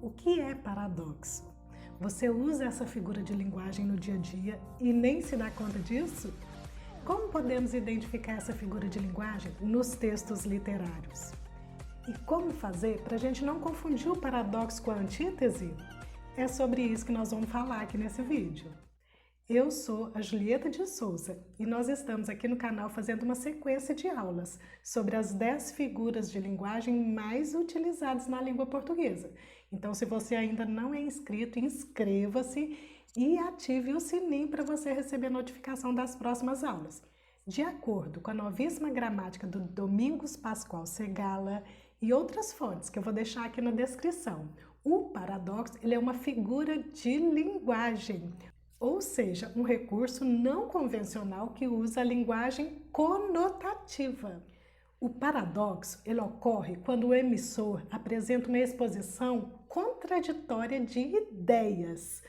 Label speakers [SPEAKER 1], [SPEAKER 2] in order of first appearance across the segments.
[SPEAKER 1] O que é paradoxo? Você usa essa figura de linguagem no dia a dia e nem se dá conta disso? Como podemos identificar essa figura de linguagem nos textos literários? E como fazer para a gente não confundir o paradoxo com a antítese? É sobre isso que nós vamos falar aqui nesse vídeo. Eu sou a Julieta de Souza e nós estamos aqui no canal fazendo uma sequência de aulas sobre as 10 figuras de linguagem mais utilizadas na língua portuguesa. Então, se você ainda não é inscrito, inscreva-se e ative o sininho para você receber notificação das próximas aulas. De acordo com a novíssima gramática do Domingos Pascoal Segala e outras fontes que eu vou deixar aqui na descrição, o paradoxo ele é uma figura de linguagem, ou seja, um recurso não convencional que usa a linguagem conotativa. O paradoxo ele ocorre quando o emissor apresenta uma exposição contraditória de ideias.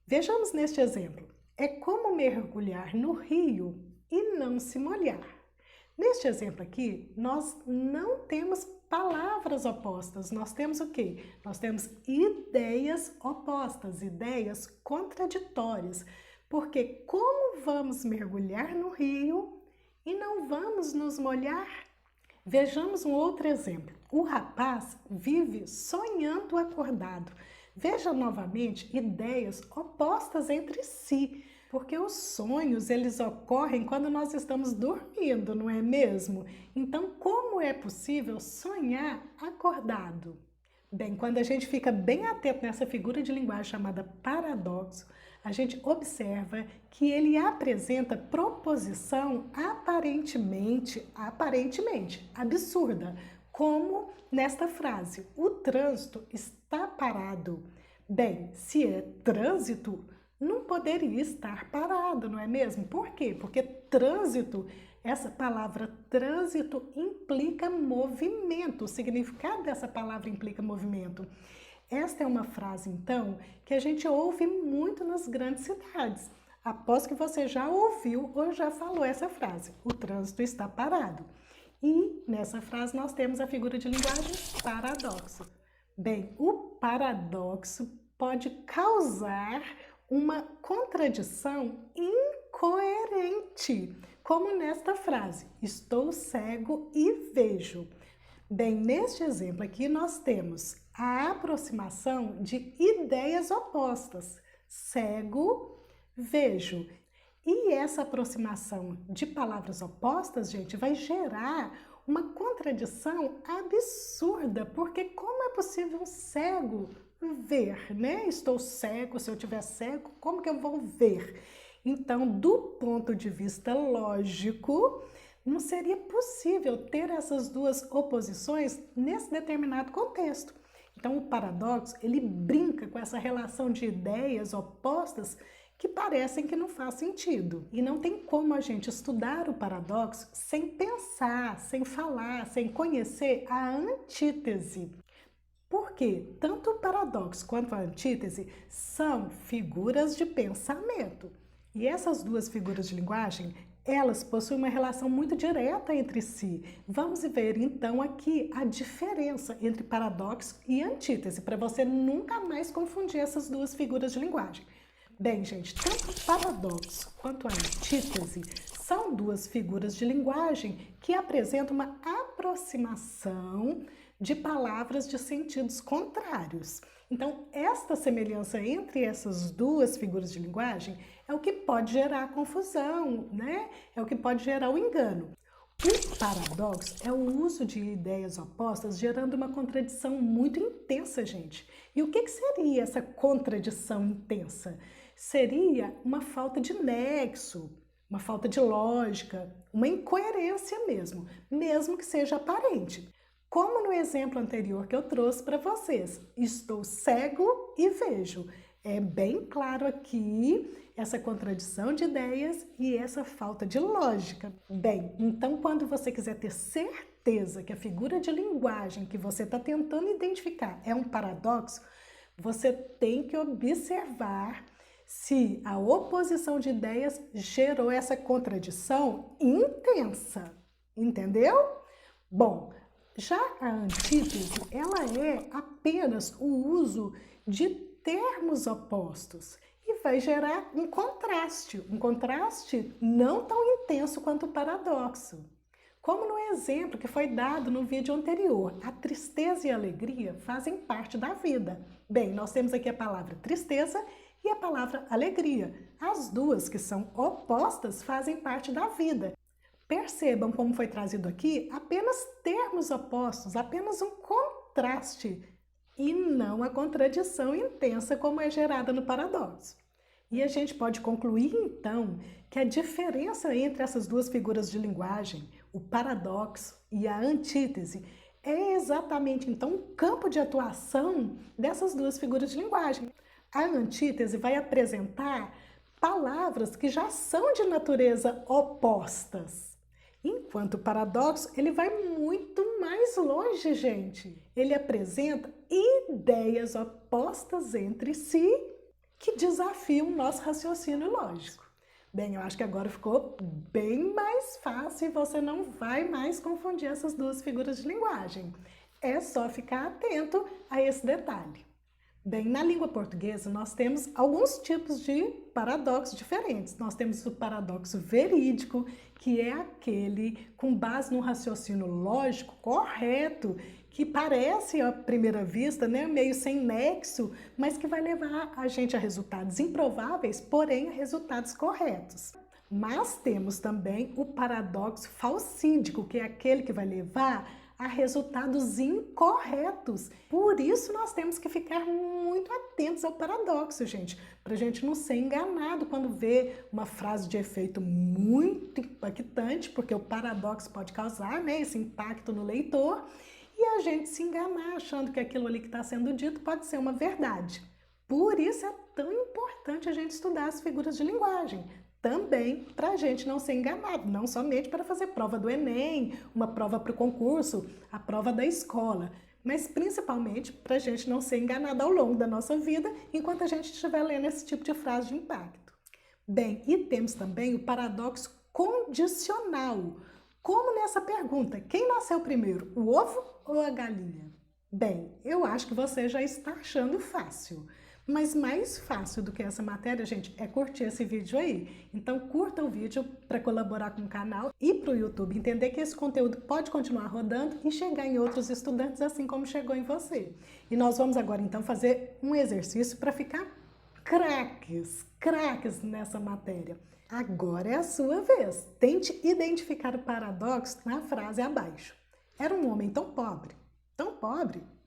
[SPEAKER 1] Vejamos neste exemplo. É como mergulhar no rio e não se molhar. Neste exemplo aqui, nós não temos palavras opostas, nós temos o quê? Nós temos ideias opostas, ideias contraditórias, porque como vamos mergulhar no rio e não vamos nos molhar? Vejamos um outro exemplo. O rapaz vive sonhando acordado. Veja novamente ideias opostas entre si, porque os sonhos eles ocorrem quando nós estamos dormindo, não é mesmo? Então, como é possível sonhar acordado? Bem, quando a gente fica bem atento nessa figura de linguagem chamada paradoxo, a gente observa que ele apresenta proposição aparentemente absurda, como nesta frase: o trânsito está parado. Bem, se é trânsito, não poderia estar parado, não é mesmo? Por quê? Porque trânsito, essa palavra trânsito implica movimento, o significado dessa palavra implica movimento. Esta é uma frase, então, que a gente ouve muito nas grandes cidades. Após que você já ouviu ou já falou essa frase, o trânsito está parado. E nessa frase nós temos a figura de linguagem paradoxo. Bem, o paradoxo pode causar uma contradição incoerente, como nesta frase: estou cego e vejo. Bem, neste exemplo aqui nós temos a aproximação de ideias opostas: cego, vejo. E essa aproximação de palavras opostas, gente, vai gerar uma contradição absurda, porque como é possível um cego ver, né? Estou cego, se eu estiver cego, como que eu vou ver? Então, do ponto de vista lógico, não seria possível ter essas duas oposições nesse determinado contexto. Então, o paradoxo, ele brinca com essa relação de ideias opostas que parecem que não faz sentido. E não tem como a gente estudar o paradoxo sem pensar, sem falar, sem conhecer a antítese. Porque tanto o paradoxo quanto a antítese são figuras de pensamento. E essas duas figuras de linguagem, elas possuem uma relação muito direta entre si. Vamos ver então aqui a diferença entre paradoxo e antítese, para você nunca mais confundir essas duas figuras de linguagem. Bem, gente, tanto o paradoxo quanto a antítese são duas figuras de linguagem que apresentam uma aproximação de palavras de sentidos contrários. Então, esta semelhança entre essas duas figuras de linguagem é o que pode gerar confusão, né? É o que pode gerar o engano. O paradoxo é o uso de ideias opostas gerando uma contradição muito intensa, gente. E o que seria essa contradição intensa? Seria uma falta de nexo, uma falta de lógica, uma incoerência mesmo que seja aparente. Como no exemplo anterior que eu trouxe para vocês, estou cego e vejo. É bem claro aqui essa contradição de ideias e essa falta de lógica. Bem, então quando você quiser ter certeza que a figura de linguagem que você está tentando identificar é um paradoxo, você tem que observar se a oposição de ideias gerou essa contradição intensa, entendeu? Bom, Já a antítese, ela é apenas o uso de termos opostos e vai gerar um contraste não tão intenso quanto o paradoxo. Como no exemplo que foi dado no vídeo anterior, a tristeza e a alegria fazem parte da vida. Bem, nós temos aqui a palavra tristeza e a palavra alegria. As duas, que são opostas, fazem parte da vida. Percebam como foi trazido aqui apenas termos opostos, apenas um contraste e não a contradição intensa como é gerada no paradoxo. E a gente pode concluir então que a diferença entre essas duas figuras de linguagem, o paradoxo e a antítese, é exatamente então o campo de atuação dessas duas figuras de linguagem. A antítese vai apresentar palavras que já são de natureza opostas, enquanto o paradoxo ele vai muito mais longe, gente. Ele apresenta ideias opostas entre si que desafiam o nosso raciocínio lógico. Bem, eu acho que agora ficou bem mais fácil e você não vai mais confundir essas duas figuras de linguagem. É só ficar atento a esse detalhe. Bem, na língua portuguesa nós temos alguns tipos de paradoxos diferentes. Nós temos o paradoxo verídico, que é aquele com base no raciocínio lógico correto, que parece à primeira vista, né, meio sem nexo, mas que vai levar a gente a resultados improváveis, porém a resultados corretos. Mas temos também o paradoxo falsídico, que é aquele que vai levar a resultados incorretos. Por isso nós temos que ficar muito atentos ao paradoxo, gente, para a gente não ser enganado quando vê uma frase de efeito muito impactante, porque o paradoxo pode causar, né, esse impacto no leitor, e a gente se enganar achando que aquilo ali que está sendo dito pode ser uma verdade. Por isso é tão importante a gente estudar as figuras de linguagem, também para a gente não ser enganado, não somente para fazer prova do Enem, uma prova para o concurso, a prova da escola, mas principalmente para a gente não ser enganado ao longo da nossa vida enquanto a gente estiver lendo esse tipo de frase de impacto. Bem, e temos também o paradoxo condicional. Como nessa pergunta, quem nasceu primeiro, o ovo ou a galinha? Bem, eu acho que você já está achando fácil. Mas mais fácil do que essa matéria, gente, é curtir esse vídeo aí. Então curta o vídeo para colaborar com o canal e para o YouTube entender que esse conteúdo pode continuar rodando e chegar em outros estudantes assim como chegou em você. E nós vamos agora então fazer um exercício para ficar craques nessa matéria. Agora é a sua vez. Tente identificar o paradoxo na frase abaixo. Era um homem tão pobre,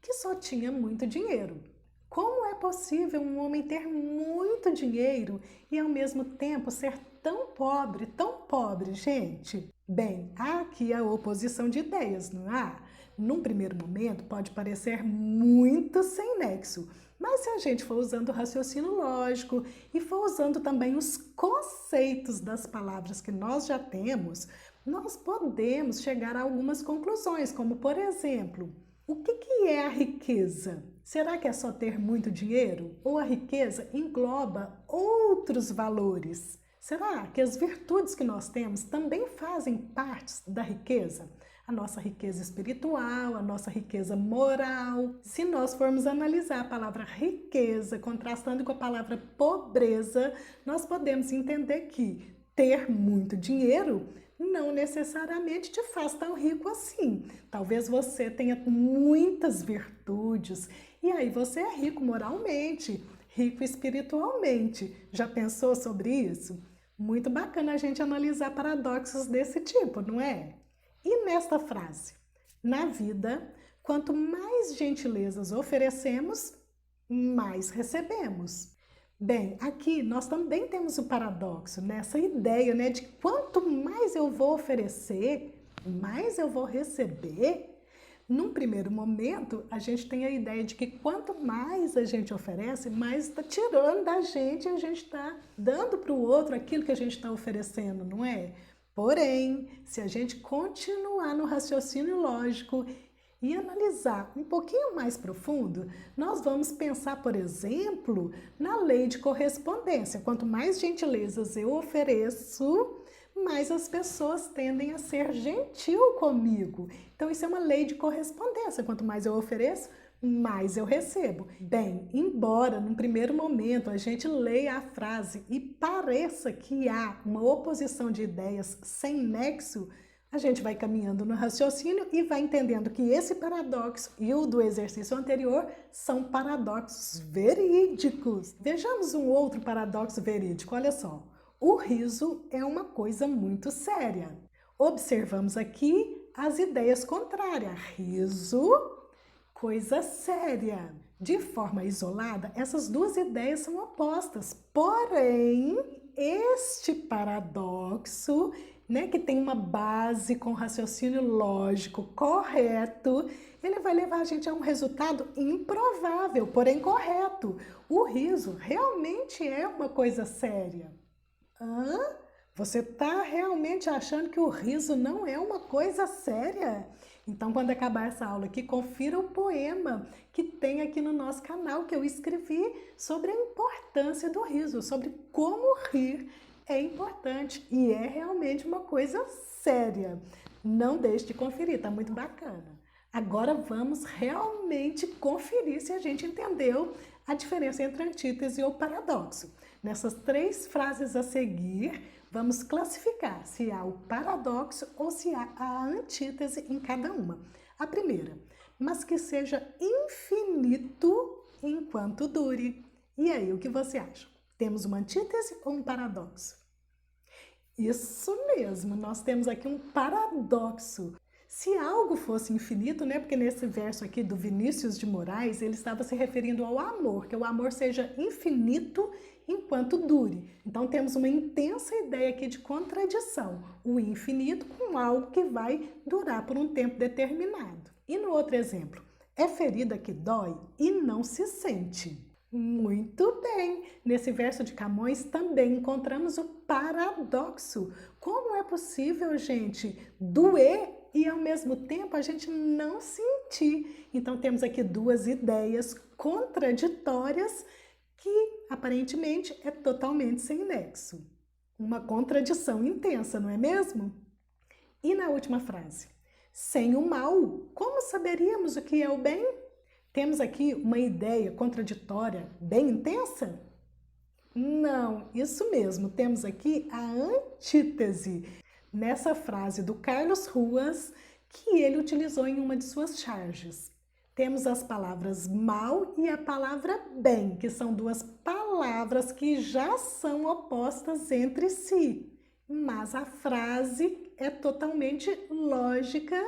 [SPEAKER 1] que só tinha muito dinheiro. Como é possível um homem ter muito dinheiro e ao mesmo tempo ser tão pobre, gente? Bem, há aqui a oposição de ideias, não há? Num primeiro momento pode parecer muito sem nexo, mas se a gente for usando o raciocínio lógico e for usando também os conceitos das palavras que nós já temos, nós podemos chegar a algumas conclusões, como por exemplo, o que é a riqueza? Será que é só ter muito dinheiro? Ou a riqueza engloba outros valores? Será que as virtudes que nós temos também fazem parte da riqueza? A nossa riqueza espiritual, a nossa riqueza moral. Se nós formos analisar a palavra riqueza contrastando com a palavra pobreza, nós podemos entender que ter muito dinheiro não necessariamente te faz tão rico assim. Talvez você tenha muitas virtudes e aí você é rico moralmente, rico espiritualmente. Já pensou sobre isso? Muito bacana a gente analisar paradoxos desse tipo, não é? E nesta frase, na vida, quanto mais gentilezas oferecemos, mais recebemos. Bem, aqui nós também temos o paradoxo, nessa ideia, né, de quanto mais eu vou oferecer, mais eu vou receber. Num primeiro momento, a gente tem a ideia de que quanto mais a gente oferece, mais está tirando da gente e a gente está dando para o outro aquilo que a gente está oferecendo, não é? Porém, se a gente continuar no raciocínio lógico e analisar um pouquinho mais profundo, nós vamos pensar, por exemplo, na lei de correspondência. Quanto mais gentilezas eu ofereço, mais as pessoas tendem a ser gentil comigo. Então isso é uma lei de correspondência, quanto mais eu ofereço, mais eu recebo. Bem, embora num primeiro momento a gente leia a frase e pareça que há uma oposição de ideias sem nexo, a gente vai caminhando no raciocínio e vai entendendo que esse paradoxo e o do exercício anterior são paradoxos verídicos. Vejamos um outro paradoxo verídico, olha só. O riso é uma coisa muito séria. Observamos aqui as ideias contrárias. Riso, coisa séria. De forma isolada, essas duas ideias são opostas. Porém, este paradoxo, que tem uma base com raciocínio lógico correto, ele vai levar a gente a um resultado improvável, porém correto. O riso realmente é uma coisa séria. Você está realmente achando que o riso não é uma coisa séria? Então, quando acabar essa aula aqui, confira o poema que tem aqui no nosso canal, que eu escrevi sobre a importância do riso, sobre como rir é importante e é realmente uma coisa séria. Não deixe de conferir, tá muito bacana. Agora vamos realmente conferir se a gente entendeu a diferença entre antítese ou paradoxo. Nessas 3 frases a seguir, vamos classificar se há o paradoxo ou se há a antítese em cada uma. A primeira, mas que seja infinito enquanto dure. E aí, o que você acha? Temos uma antítese ou um paradoxo? Isso mesmo, nós temos aqui um paradoxo. Se algo fosse infinito, porque nesse verso aqui do Vinícius de Moraes, ele estava se referindo ao amor, que o amor seja infinito enquanto dure. Então temos uma intensa ideia aqui de contradição, o infinito com algo que vai durar por um tempo determinado. E no outro exemplo, é ferida que dói e não se sente. Muito bem! Nesse verso de Camões também encontramos o paradoxo. Como é possível, gente, doer e ao mesmo tempo a gente não sentir? Então temos aqui 2 ideias contraditórias que aparentemente é totalmente sem nexo. Uma contradição intensa, não é mesmo? E na última frase, sem o mal, como saberíamos o que é o bem? Temos aqui uma ideia contraditória bem intensa? Não, isso mesmo, temos aqui a antítese nessa frase do Carlos Ruas que ele utilizou em uma de suas charges. Temos as palavras mal e a palavra bem, que são 2 palavras que já são opostas entre si, mas a frase é totalmente lógica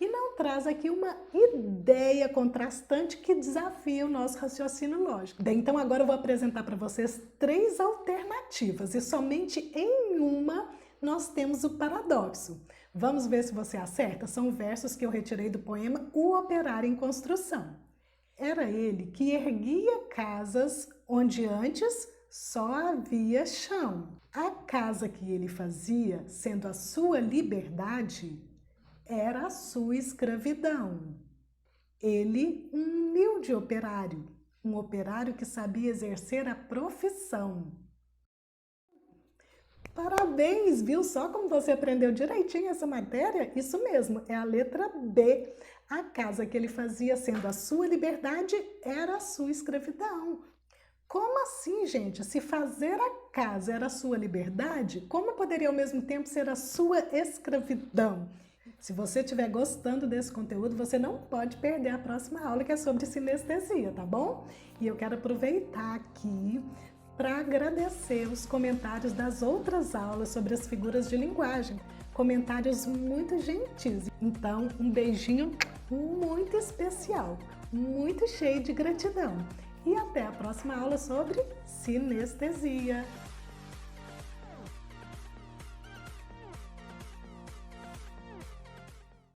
[SPEAKER 1] e não traz aqui uma ideia contrastante que desafia o nosso raciocínio lógico. Bem, então agora eu vou apresentar para vocês 3 alternativas e somente em uma nós temos o paradoxo. Vamos ver se você acerta? São versos que eu retirei do poema O Operário em Construção. Era ele que erguia casas onde antes só havia chão. A casa que ele fazia, sendo a sua liberdade, era a sua escravidão. Ele, um humilde operário, um operário que sabia exercer a profissão. Parabéns, viu? Só como você aprendeu direitinho essa matéria? Isso mesmo, é a letra B. A casa que ele fazia sendo a sua liberdade era a sua escravidão. Como assim, gente? Se fazer a casa era a sua liberdade, como poderia ao mesmo tempo ser a sua escravidão? Se você estiver gostando desse conteúdo, você não pode perder a próxima aula que é sobre sinestesia, tá bom? E eu quero aproveitar aqui para agradecer os comentários das outras aulas sobre as figuras de linguagem. Comentários muito gentis. Então, um beijinho muito especial, muito cheio de gratidão. E até a próxima aula sobre sinestesia.